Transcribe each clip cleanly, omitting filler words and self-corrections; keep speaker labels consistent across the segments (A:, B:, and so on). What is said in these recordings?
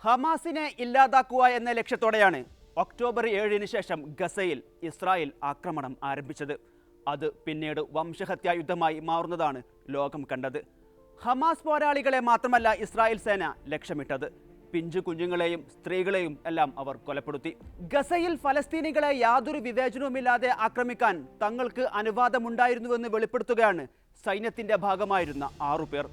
A: ഹമാസിനെ ഇല്ലാതാക്കുക എന്ന ലക്ഷ്യത്തോടെയാണ് ഒക്ടോബർ 7-ന് ശേഷം ഗസയിൽ ഇസ്രായേൽ ആക്രമണം ആരംഭിച്ചത്. അത് പിന്നീട് വംശഹത്യാ യുദ്ധമായി മാറുന്നതാണ് ലോകം കണ്ടത്. ഹമാസ് പോരാളികളെ മാത്രമല്ല ഇസ്രായേൽ സേന ലക്ഷ്യമിട്ടത്, പിഞ്ചു കുഞ്ഞുങ്ങളെയും സ്ത്രീകളെയും എല്ലാം അവർ കൊലപ്പെടുത്തി. ഗസയിൽ ഫലസ്തീനികളെ യാതൊരു വിവേചനവുമില്ലാതെ ആക്രമിക്കാൻ തങ്ങൾക്ക് അനുവാദമുണ്ടായിരുന്നുവെന്ന് വെളിപ്പെടുത്തുകയാണ് സൈന്യത്തിന്റെ ഭാഗമായിരുന്ന 6 പേർ.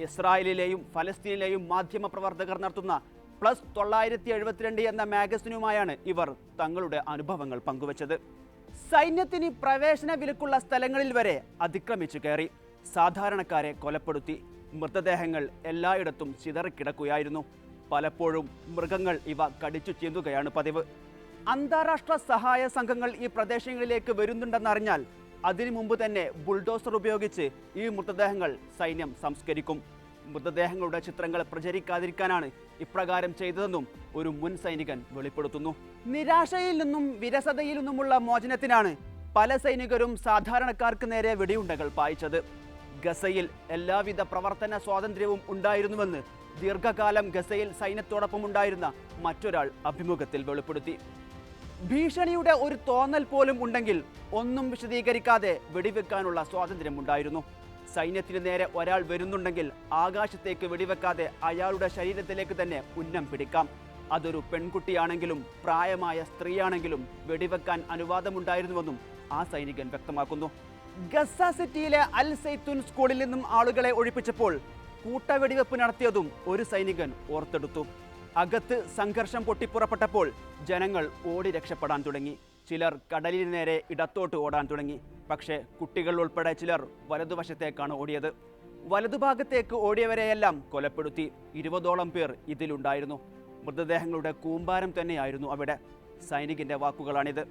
A: ഇസ്രായേലിലെയും ഫലസ്തീനിലെയും മാധ്യമ പ്രവർത്തകർ നടത്തുന്ന പ്ലസ് 972 എന്ന മാഗസിനുമായാണ് ഇവർ തങ്ങളുടെ അനുഭവങ്ങൾ പങ്കുവച്ചത്. സൈന്യത്തിന് പ്രവേശന വിലക്കുള്ള സ്ഥലങ്ങളിൽ വരെ അതിക്രമിച്ചു കയറി, സാധാരണക്കാരെ കൊലപ്പെടുത്തി, മൃതദേഹങ്ങൾ എല്ലായിടത്തും ചിതറിക്കിടക്കുകയായിരുന്നു. പലപ്പോഴും മൃഗങ്ങൾ ഇവ കടിച്ചു ചീന്തുകയാണ് പതിവ്. അന്താരാഷ്ട്ര സഹായ സംഘങ്ങൾ ഈ പ്രദേശങ്ങളിലേക്ക് വരുന്നുണ്ടെന്നറിഞ്ഞാൽ അതിനു മുമ്പ് തന്നെ ബുൾഡോസർ ഉപയോഗിച്ച് ഈ മൃതദേഹങ്ങൾ സൈന്യം സംസ്കരിക്കും. മൃതദേഹങ്ങളുടെ ചിത്രങ്ങൾ പ്രചരിക്കാതിരിക്കാനാണ് ഇപ്രകാരം ചെയ്തതെന്നും ഒരു മുൻ സൈനികൻ വെളിപ്പെടുത്തുന്നു. നിരാശയിൽ നിന്നും വിരസതയിൽ നിന്നുമുള്ള മോചനത്തിനാണ് പല സൈനികരും സാധാരണക്കാർക്ക് നേരെ വെടിയുണ്ടകൾ പായിച്ചത്. ഗസയിൽ എല്ലാവിധ പ്രവർത്തന സ്വാതന്ത്ര്യവും ഉണ്ടായിരുന്നുവെന്ന് ദീർഘകാലം ഗസയിൽ സൈന്യത്തോടൊപ്പം ഉണ്ടായിരുന്ന മറ്റൊരാൾ അഭിമുഖത്തിൽ വെളിപ്പെടുത്തി. ഭീഷണിയുടെ ഒരു തോന്നൽ പോലും ഉണ്ടെങ്കിൽ ഒന്നും വിശദീകരിക്കാതെ വെടിവെക്കാനുള്ള സ്വാതന്ത്ര്യം ഉണ്ടായിരുന്നു. സൈന്യത്തിന് നേരെ ഒരാൾ വരുന്നുണ്ടെങ്കിൽ ആകാശത്തേക്ക് വെടിവെക്കാതെ അയാളുടെ ശരീരത്തിലേക്ക് തന്നെ ഉന്നം പിടിക്കാം. അതൊരു പെൺകുട്ടിയാണെങ്കിലും പ്രായമായ സ്ത്രീയാണെങ്കിലും വെടിവെക്കാൻ അനുവാദമുണ്ടായിരുന്നുവെന്നും ആ സൈനികൻ വ്യക്തമാക്കുന്നു. ഗസ സിറ്റിയിലെ അൽ സൈത്തൂൻ സ്കൂളിൽ നിന്നും ആളുകളെ ഒഴിപ്പിച്ചപ്പോൾ കൂട്ടവെടിവെപ്പ് നടത്തിയതും ഒരു സൈനികൻ ഓർത്തെടുത്തു. അകത്ത് സംഘർഷം പൊട്ടിപ്പുറപ്പെട്ടപ്പോൾ ജനങ്ങൾ ഓടി രക്ഷപ്പെടാൻ തുടങ്ങി. ചിലർ കടലിന് നേരെ ഇടത്തോട്ട് ഓടാൻ തുടങ്ങി. പക്ഷേ കുട്ടികൾ ഉൾപ്പെടെ ചിലർ വലതുവശത്തേക്കാണ് ഓടിയത്. വലതുഭാഗത്തേക്ക് ഓടിയവരെയെല്ലാം കൊലപ്പെടുത്തി. 20ഓളം പേർ ഇതിലുണ്ടായിരുന്നു. മൃതദേഹങ്ങളുടെ കൂമ്പാരം തന്നെയായിരുന്നു അവിടെ. സൈനികന്റെ വാക്കുകളാണിത്.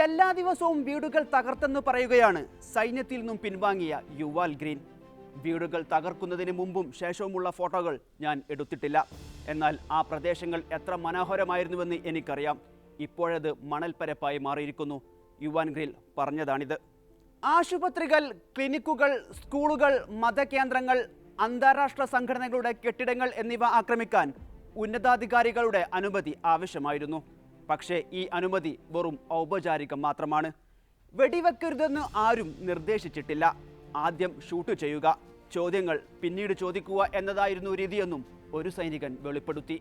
A: എല്ലാ ദിവസവും വീടുകൾ തകർത്തെന്ന് പറയുകയാണ് സൈന്യത്തിൽ നിന്നും പിൻവാങ്ങിയ യുവാൽ ഗ്രീൻ. വീടുകൾ തകർക്കുന്നതിന് മുമ്പും ശേഷവുമുള്ള ഫോട്ടോകൾ ഞാൻ എടുത്തിട്ടില്ല. എന്നാൽ ആ പ്രദേശങ്ങൾ എത്ര മനോഹരമായിരുന്നുവെന്ന് എനിക്കറിയാം. ഇപ്പോഴത് മണൽപ്പരപ്പായി മാറിയിരിക്കുന്നു. യുവാൻ ഗ്രീൻ പറഞ്ഞതാണിത്. ആശുപത്രികൾ, ക്ലിനിക്കുകൾ, സ്കൂളുകൾ, മതകേന്ദ്രങ്ങൾ, അന്താരാഷ്ട്ര സംഘടനകളുടെ കെട്ടിടങ്ങൾ എന്നിവ ആക്രമിക്കാൻ ഉന്നതാധികാരികളുടെ അനുമതി ആവശ്യമായിരുന്നു. പക്ഷേ ഈ അനുമതി വെറും ഔപചാരികം മാത്രമാണ്. വെടിവെക്കരുതെന്ന് ആരും നിർദ്ദേശിച്ചിട്ടില്ല. ആദ്യം ഷൂട്ട് ചെയ്യുക, ചോദ്യങ്ങൾ പിന്നീട് ചോദിക്കുക എന്നതായിരുന്നു രീതിയെന്നും ഒരു സൈനികൻ വെളിപ്പെടുത്തി.